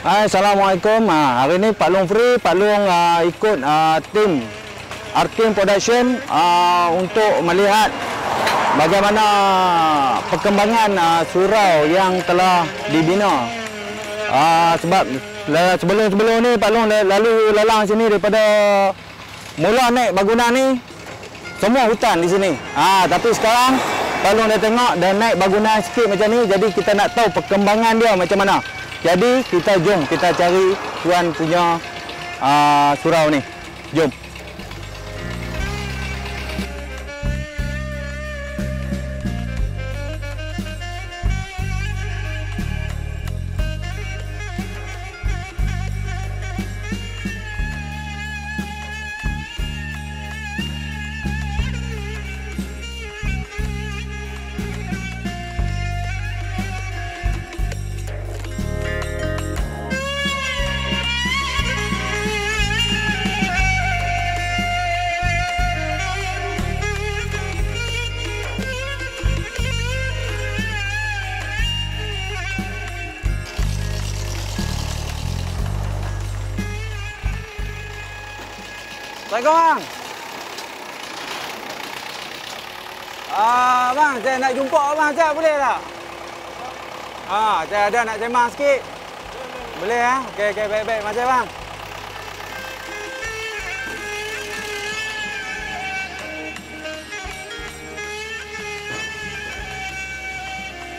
Hai, Assalamualaikum. Hari ni Pak Long free. Pak Long ikut tim Artin Production untuk melihat bagaimana perkembangan surau yang telah dibina. Sebab sebelum ni Pak Long lalu lalang sini daripada mula naik bangunan ni semua hutan di sini. Tapi sekarang Pak Long dah tengok dan naik bangunan sikit macam ni, jadi kita nak tahu perkembangan dia macam mana. Jadi jom kita cari tuan punya surau ni. Jom. Assalamualaikum bang. Bang, saya nak jumpa abang sekejap, boleh tak? Saya ada nak sembang sikit. Boleh Okey, baik-baik. Macam bang.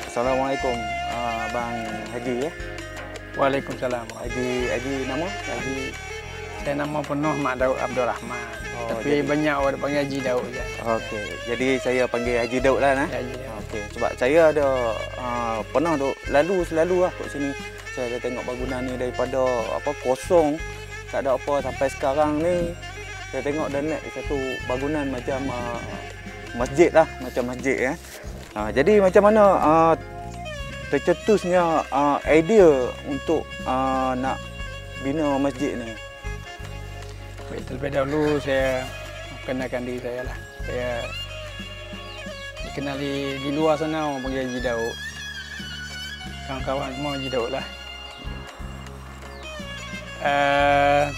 Assalamualaikum, Bang Haji ya. Waalaikumsalam. Haji nama? Saya nama penuh Mak Daud Abdul Rahman. Tapi banyak orang panggil Haji Daud je. Okey. Jadi saya panggil Haji Daud lah nah. Haji Daud. Okey. Sebab saya ada pernah duk selalu lah kat sini. Saya dah tengok bangunan ni daripada kosong, tak ada apa sampai sekarang ni. Saya tengok dah naik satu bangunan macam masjid lah, macam masjid ya. Jadi macam mana tercetusnya idea untuk nak bina masjid ni? Terlebih dahulu saya kenalkan diri saya lah. Saya dikenali di luar sana orang panggil Haji Daud. Kawan-kawan semua Haji Daud lah.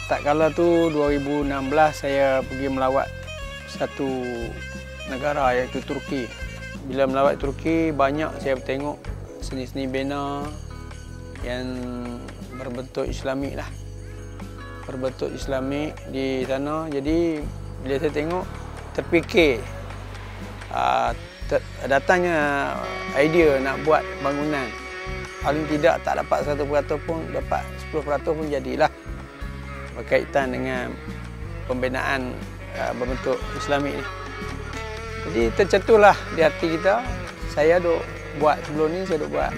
Tak kala tu 2016 saya pergi melawat satu negara iaitu Turki. Bila melawat Turki, banyak saya tengok seni-seni bina yang berbentuk Islamik lah. Berbentuk Islamik di sana. Jadi bila saya tengok, terfikir datangnya idea nak buat bangunan. Paling tidak tak dapat 1% pun, dapat 10% pun jadilah. Berkaitan dengan pembinaan berbentuk Islamik ni. Jadi tercetuslah di hati kita. Saya duk buat sebelum ni, saya duk buat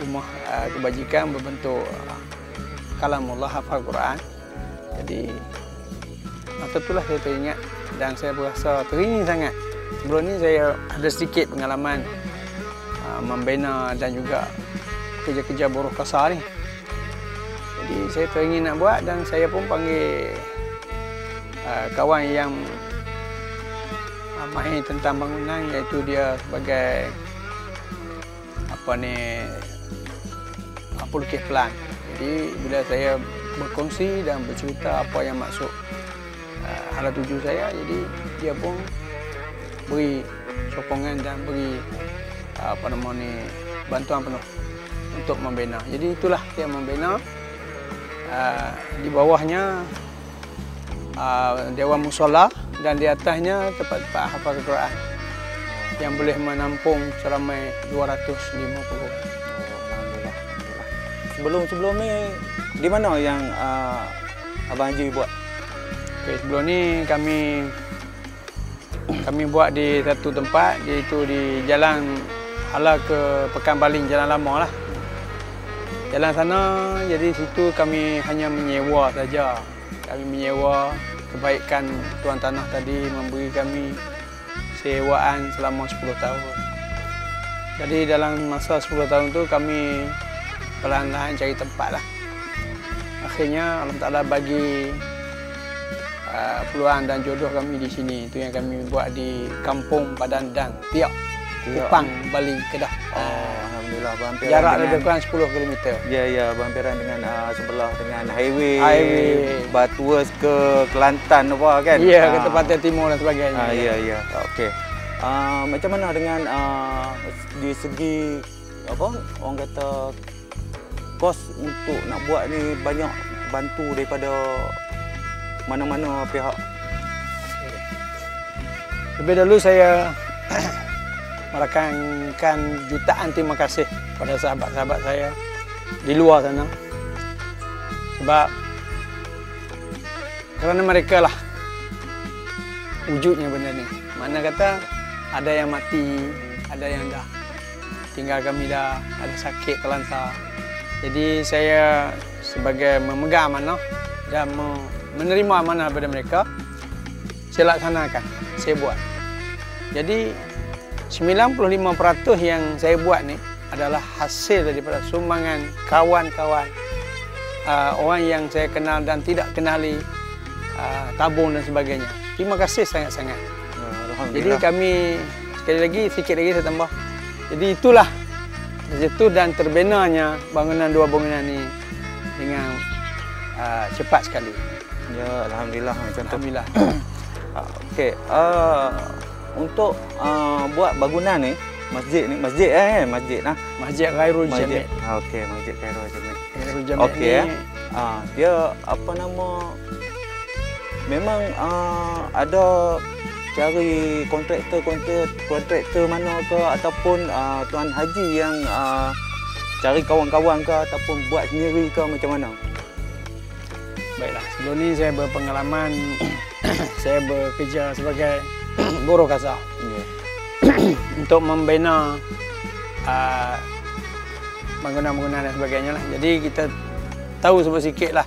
rumah kebajikan berbentuk kalamullah, hafal Quran. Jadi masa itulah saya teringat dan saya berasa teringin sangat. Sebelum ni saya ada sedikit pengalaman membina dan juga kerja-kerja buruh kasar ni. Jadi saya teringin nak buat dan saya pun panggil kawan yang mahir tentang bangunan, iaitu dia sebagai pelukis pelan. Jadi bila saya berkongsi dan bercerita apa yang maksud hala tuju saya, jadi dia pun beri sokongan dan beri bantuan penuh untuk membina. Jadi itulah dia membina. Di bawahnya Dewan Musola dan di atasnya tempat-tempat hafal Quran yang boleh menampung seramai 250. Sebelum ni di mana yang Abang Haji buat? Okay, sebelum ni kami buat di satu tempat, iaitu di Jalan Hala ke Pekan Baling, Jalan Lama lah. Jalan sana, jadi situ kami hanya menyewa saja. Kami menyewa, kebaikan tuan tanah tadi memberi kami sewaan selama 10 tahun. Jadi dalam masa 10 tahun tu kami perlahan-lahan cari tempat lah. Akhirnya Allah Ta'ala bagi peluang dan jodoh kami di sini. Itu yang kami buat di Kampung Padan Dan Tiak. Kupang, Bali, Kedah. Alhamdulillah berhampiran Jarak dengan, lebih kurang 10 km. Ya, berhampiran dengan sebelah dengan highway. Highway. Batuas ke Kelantan apa kan? Ya, ke Pantai Timur dan sebagainya. Ya. Okey. Macam mana dengan di segi apa orang kata kos untuk nak buat ni banyak bantu daripada mana-mana pihak? Lebih dahulu saya merakamkan jutaan terima kasih pada sahabat-sahabat saya di luar sana. Sebab kerana mereka lah wujudnya benda ni. Mana kata ada yang mati, ada yang dah tinggal kami dah, ada sakit terlantar. Jadi saya sebagai memegang amanah dan menerima amanah daripada mereka, saya laksanakan, saya buat. Jadi 95% yang saya buat ni adalah hasil daripada sumbangan kawan-kawan, orang yang saya kenal dan tidak kenali, tabung dan sebagainya. Terima kasih sangat-sangat. Jadi kami, sekali lagi, sikit lagi saya tambah. Jadi itulah terjatuh dan terbenanya dua bangunan ni dengan cepat sekali. Ya, alhamdulillah macam tu. Alhamdulillah. Okey, untuk buat bangunan ni, masjid nah. Masjid Khairul Jamil. Okey, Masjid Khairul Jamil. Khairul Jamil Okey, ni dia apa nama? Memang ada cari kontraktor mana ke ataupun tuan haji yang cari kawan-kawan ke ataupun buat sendiri ke macam mana? Baiklah, sebelum ni saya berpengalaman saya bekerja sebagai buruh kasar untuk membina bangunan-bangunan dan sebagainya lah. Jadi kita tahu sikit lah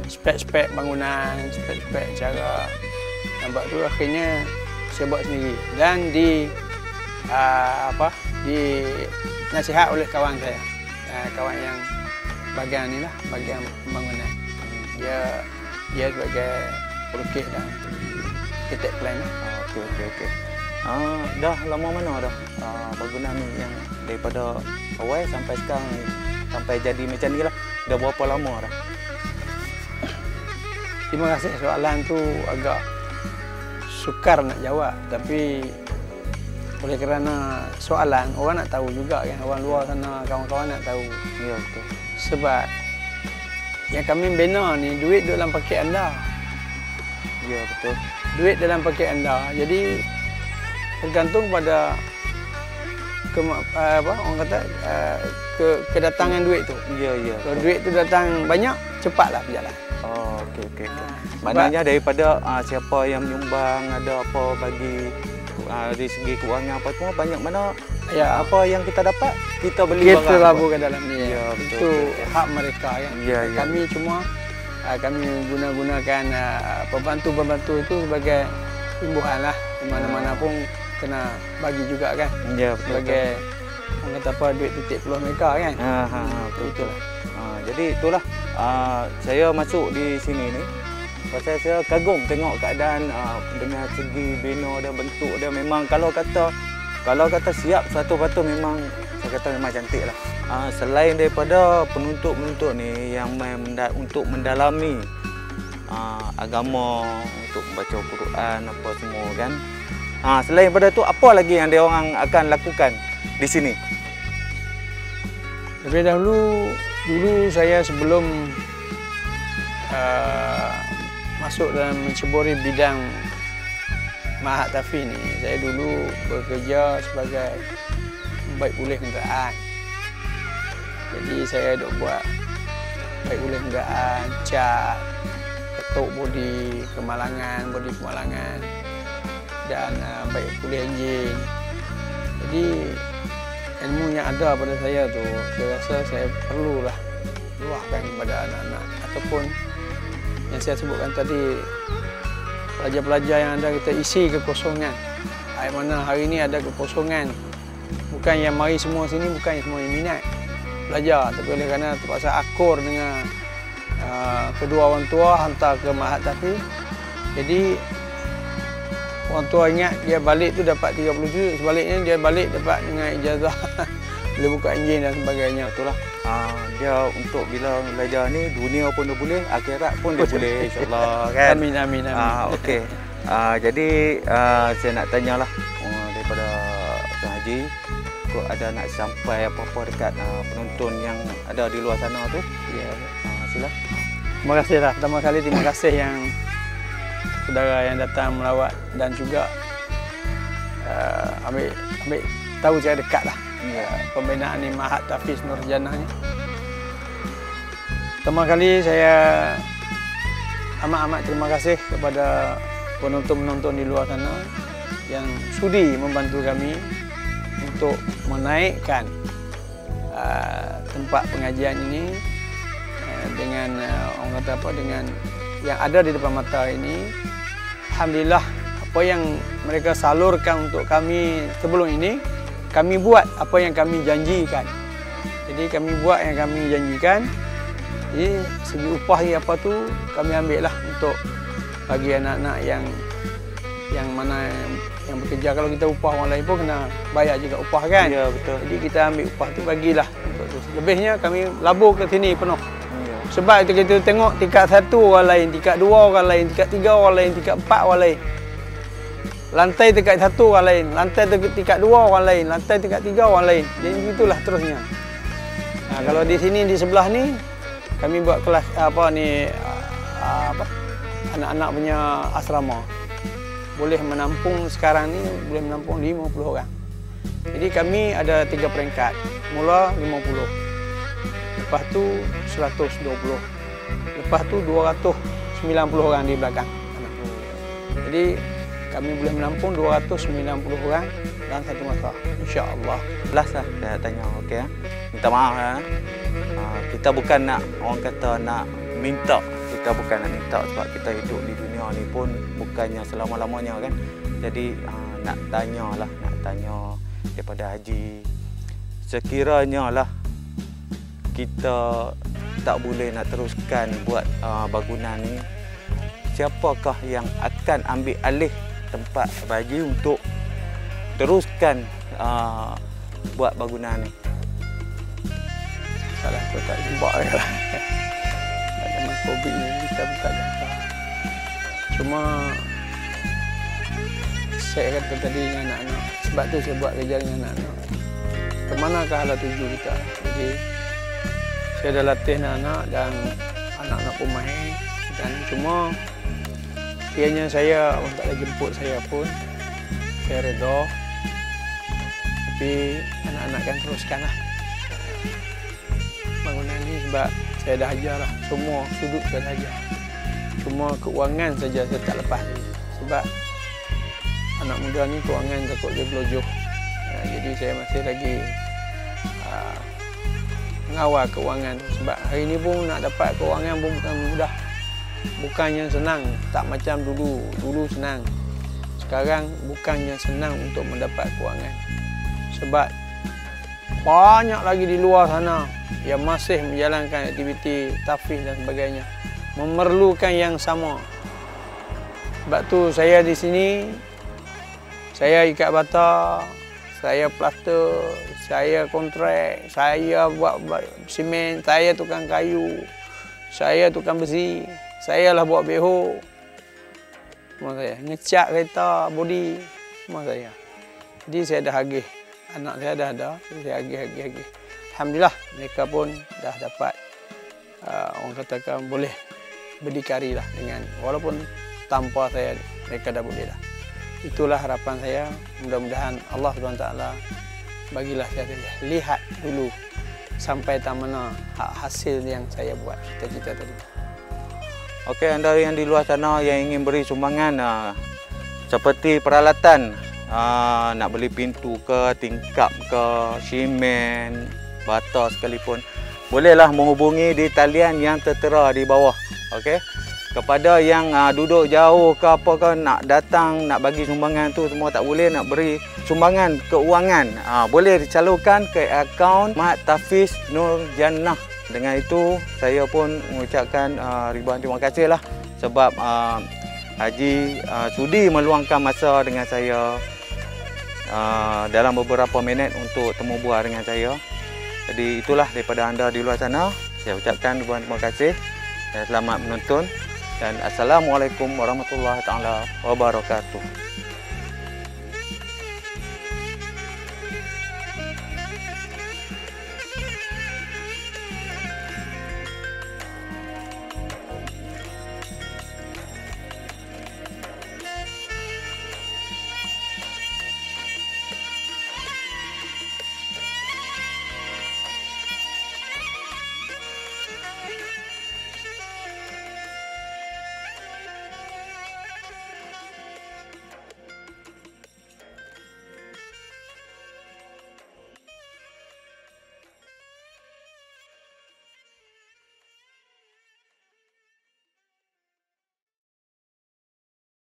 spek-spek bangunan, spek-spek cara nampak tu. Akhirnya saya buat sendiri dan di nasihat oleh kawan saya, kawan yang bahagian ni lah, bahagian pembangunan. Dia sebagai pelukis dan arkitek plan lah. Okey. Dah lama mana dah bangunan ni yang daripada awal sampai sekarang sampai jadi macam ni lah? Dah berapa lama dah? Terima kasih, soalan tu agak sukar nak jawab, tapi oleh kerana soalan orang nak tahu juga kan, orang luar sana, kawan-kawan nak tahu. Ya, betul. Sebab yang kami bina ni duit dalam paket anda. Ya, betul. Duit dalam paket anda. Jadi tergantung pada orang kata kedatangan duit tu. Ya. Kalau duit tu datang banyak, cepatlah berjalan. Okey. Maknanya daripada siapa yang menyumbang, ada apa bagi dari segi kewangan apa semua, banyak mana ya, apa yang kita dapat, kita beli barang. Kita laburkan dalam ni. Ya, betul. Itu hak mereka kan. Ya. Kami cuma kami gunakan pembantu-pembantu itu sebagai imbuhan lah. Di mana-mana pun kena bagi juga kan. Ya, betul. Sebagai orang kata apa, duit titik peluh mereka kan. Betul. Jadi itulah saya masuk di sini ni. Pasal saya kagum tengok keadaan dengan segi bina dan bentuk dia. Memang kalau kata siap satu batu, memang saya kata memang cantik lah. Selain daripada penuntut-penuntut ni yang untuk mendalami agama, untuk membaca Quran apa semua kan. Selain daripada tu, apa lagi yang dia orang akan lakukan di sini? Lebih dulu saya sebelum masuk dalam menceburi bidang Mahat Tahfiz ni, saya dulu bekerja sebagai baik pulih kenderaan. Jadi saya duk buat baik pulih kenderaan, cat, ketuk bodi kemalangan, dan baik pulih enjin. Jadi ilmu yang ada pada saya tu, saya rasa saya perlulah luahkan kepada anak-anak ataupun yang saya sebutkan tadi, pelajar-pelajar yang ada, kita isi kekosongan. Yang mana hari ini ada kekosongan, bukan yang mari semua sini, bukan yang semua yang minat belajar, tapi oleh kerana terpaksa akur dengan kedua orang tua hantar ke Mahat Tahfiz. Jadi orang tua ingat dia balik tu dapat 30 juta, sebaliknya dia balik dapat dengan ijazah boleh buka enjin dan sebagainya. Itulah. Dia untuk bila belajar ni dunia pun dia boleh, akhirat pun dia boleh, insya-Allah kan. Amin amin amin. Okey. Jadi saya nak tanyalah daripada Tuan Haji, kok ada nak sampai apa-apa dekat penonton yang ada di luar sana tu? Ya. Sila. Terima kasih lah. Pertama kali terima kasih yang saudara yang datang melawat dan juga ambil tahu saya dekat lah pembinaan ni Mahat Tafiz Nurjanah ni. Pertama kali saya amat-amat terima kasih kepada penonton-penonton di luar sana yang sudi membantu kami untuk menaikkan tempat pengajian ini dengan orang kata apa, dengan yang ada di depan mata ini. Alhamdulillah, apa yang mereka salurkan untuk kami sebelum ini, kami buat apa yang kami janjikan. Jadi kami buat yang kami janjikan. Jadi segi upah ni apa tu kami ambil lah untuk bagi anak-anak yang mana yang bekerja. Kalau kita upah orang lain pun kena bayar juga upah kan. Ya, betul. Jadi kita ambil upah tu bagilah untuk tu. Lebihnya kami labur ke sini penuh. Sebab itu kita tengok tingkat 1 orang lain, tingkat 2 orang lain, tingkat 3 orang lain, tingkat 4 orang lain. Lantai tingkat 1 orang lain, lantai tingkat 2 orang lain, lantai tingkat 3 orang lain. Jadi itulah terusnya. Kalau di sini di sebelah ni kami buat kelas anak-anak punya asrama. Boleh menampung sekarang ni boleh menampung 50 orang. Jadi kami ada 3 peringkat. Mula 50. Lepas tu 120. Lepas tu 290 orang di belakang. Jadi kami boleh menampung 290 orang dalam satu masa, insya-Allah. Last lah saya tanya, okey. Minta maaf kita bukan nak orang kata nak minta, kita bukan nak minta sebab kita hidup di dunia ni pun bukannya selama-lamanya kan. Jadi nak tanya daripada Haji, sekiranya lah kita tak boleh nak teruskan buat bangunan ni, siapakah yang akan ambil alih tempat Haji untuk teruskan buat bangunan ni? Salah aku tak jumpa lah. Dalam COVID ni kita pun tak jumpa. Cuma saya kata tadi dengan anak-anak, sebab tu saya buat kerja dengan anak-anak. Kemanakah hala tuju kita? Jadi saya dah latih anak-anak dan anak-anak pun main. Dan cuma kiranya saya orang tak ada jemput saya pun, saya redha. Tapi anak-anak kan teruskan lah bangunan ni sebab saya dah ajar lah. Semua sudut saya dah ajar. Cuma keuangan saja saya tak lepas. Sebab anak muda ni keuangan takut dia gelojoh. Jadi saya masih lagi mengawal keuangan. Sebab hari ni pun nak dapat keuangan pun bukan mudah. Bukannya senang, tak macam dulu. Dulu senang. Sekarang bukannya senang untuk mendapat keuangan. Sebab banyak lagi di luar sana yang masih menjalankan aktiviti tafiz dan sebagainya. Memerlukan yang sama. Sebab tu saya di sini, saya ikat bata, saya plaster, saya kontrak, saya buat simen, saya tukang kayu, saya tukang besi, saya lah buat beho. Semua saya. Ngecat kereta, body, semua saya. Jadi saya dah agih. Anak saya dah ada, saya agih. Alhamdulillah, mereka pun dah dapat, orang katakan boleh berdikari lah dengan, walaupun tanpa saya, mereka dah boleh dah. Itulah harapan saya, mudah-mudahan Allah SWT bagilah saya lihat dulu sampai tak mana hasil yang saya buat, cita-cita tadi. Okey, anda yang di luar sana yang ingin beri sumbangan seperti peralatan, nak beli pintu ke, tingkap ke, simen, bata sekalipun, bolehlah menghubungi di talian yang tertera di bawah. Okey. Kepada yang duduk jauh ke apa ke, nak datang, nak bagi sumbangan tu semua tak boleh, nak beri sumbangan keuangan, boleh disalurkan ke akaun Mahat Tafiz Nurjanah. Dengan itu saya pun mengucapkan ribuan terima kasih lah sebab Haji sudi meluangkan masa dengan saya dalam beberapa minit untuk temu bual dengan saya. Jadi itulah daripada anda di luar sana. Saya ucapkan terima kasih dan selamat menonton. Dan Assalamualaikum warahmatullahi taala wabarakatuh.